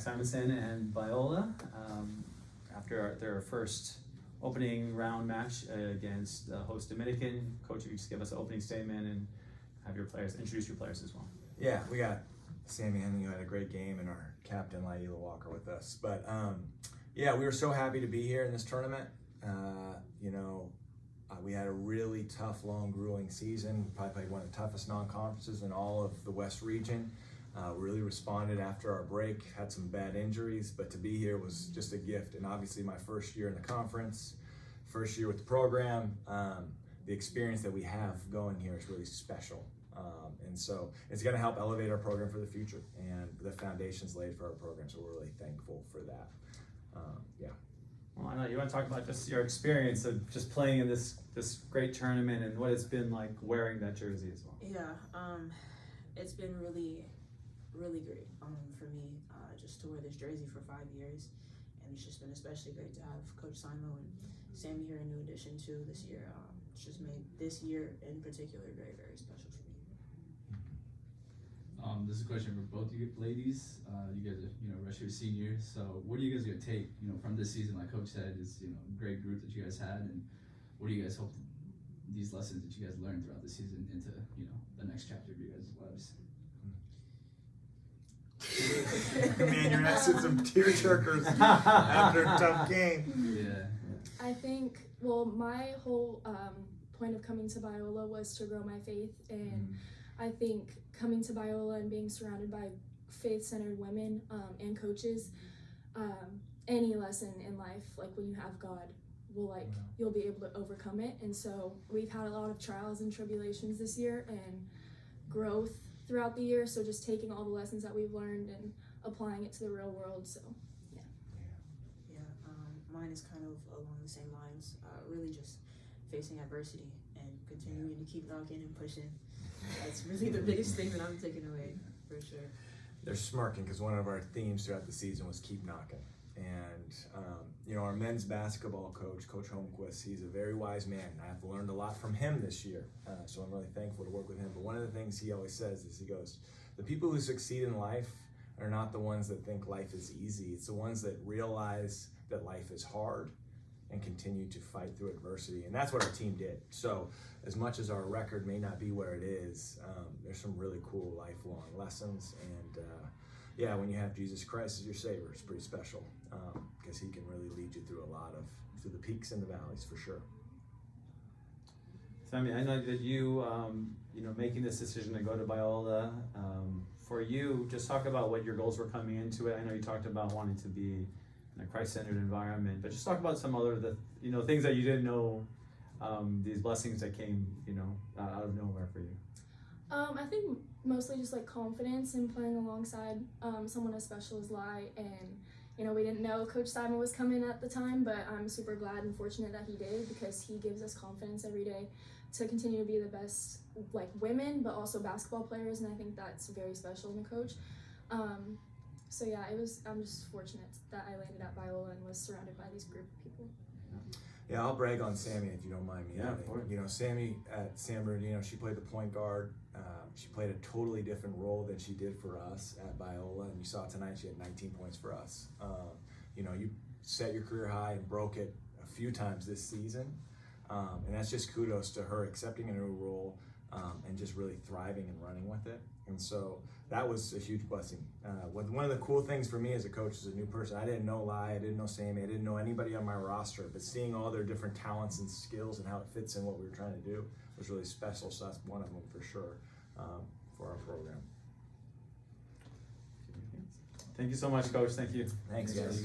Simonson and Biola after their first opening round match against host Dominican. Coach, if you just give us an opening statement and have your players introduce your players as well. Yeah, we got Sammy Henning, who had a great game, and our captain Laila Walker with us. But yeah, we were so happy to be here in this tournament. We had a really tough, long, grueling season. We probably played one of the toughest non-conferences in all of the West region. Really responded after our break, had some bad injuries, but to be here was just a gift. And obviously my first year in the conference, first year with the program, the experience that we have going here is really special. And so it's going to help elevate our program for the future, and the foundation's laid for our program, so we're really thankful for that. Yeah. Well, I know you want to talk about just your experience of just playing in this great tournament and what it's been like wearing that jersey as well. Yeah, it's been really great for me just to wear this jersey for 5 years, and it's just been especially great to have Coach Simo and Sammy here, a new addition to this year. It's just made this year in particular very special for me. This is a question for both you ladies. You guys are, rest of your seniors. So what are you guys gonna take, from this season? Like Coach said, is a great group that you guys had, and what do you guys hope these lessons that you guys learned throughout the season into the next chapter of your guys' lives? Man, you're asking some tearjerkers after a tough game. Yeah. I think, well, my whole point of coming to Biola was to grow my faith, and I think coming to Biola and being surrounded by faith-centered women and coaches, any lesson in life, like when you have God, will you'll be able to overcome it. And so we've had a lot of trials and tribulations this year and growth throughout the year. So just taking all the lessons that we've learned and applying it to the real world. So yeah. Mine is kind of along the same lines. Really just facing adversity and continuing to keep knocking and pushing. That's really the biggest thing that I'm taking away, for sure. They're smirking because one of our themes throughout the season was keep knocking. And, our men's basketball coach, Coach Holmquist, he's a very wise man. I've learned a lot from him this year, so I'm really thankful to work with him. But one of the things he always says is, he goes, the people who succeed in life are not the ones that think life is easy. It's the ones that realize that life is hard and continue to fight through adversity. And that's what our team did. So as much as our record may not be where it is, there's some really cool lifelong lessons. And when you have Jesus Christ as your Savior, it's pretty special, because he can really lead you through through the peaks and the valleys, for sure. So I know that you, making this decision to go to Biola, for you, just talk about what your goals were coming into it. I know you talked about wanting to be in a Christ-centered environment, but just talk about some other things that you didn't know, these blessings that came, out of nowhere for you. I think mostly just confidence and playing alongside someone as special as Lai. And we didn't know Coach Simon was coming at the time, but I'm super glad and fortunate that he did, because he gives us confidence every day to continue to be the best women, but also basketball players, and I think that's very special in a coach. So yeah, I'm just fortunate that I landed at Biola and was surrounded by these group of people. Yeah, I'll brag on Sammy if you don't mind me. Yeah, of course. Sammy at San Bernardino, she played the point guard. She played a totally different role than she did for us at Biola, and you saw tonight she had 19 points for us. You set your career high and broke it a few times this season, and that's just kudos to her accepting a new role and just really thriving and running with it. And so that was a huge blessing. One of the cool things for me as a coach, as a new person, I didn't know Lai, I didn't know Sammy, I didn't know anybody on my roster, but seeing all their different talents and skills and how it fits in what we were trying to do was really special. So that's one of them for sure for our program. Thank you so much, Coach. Thank you. Thanks, guys.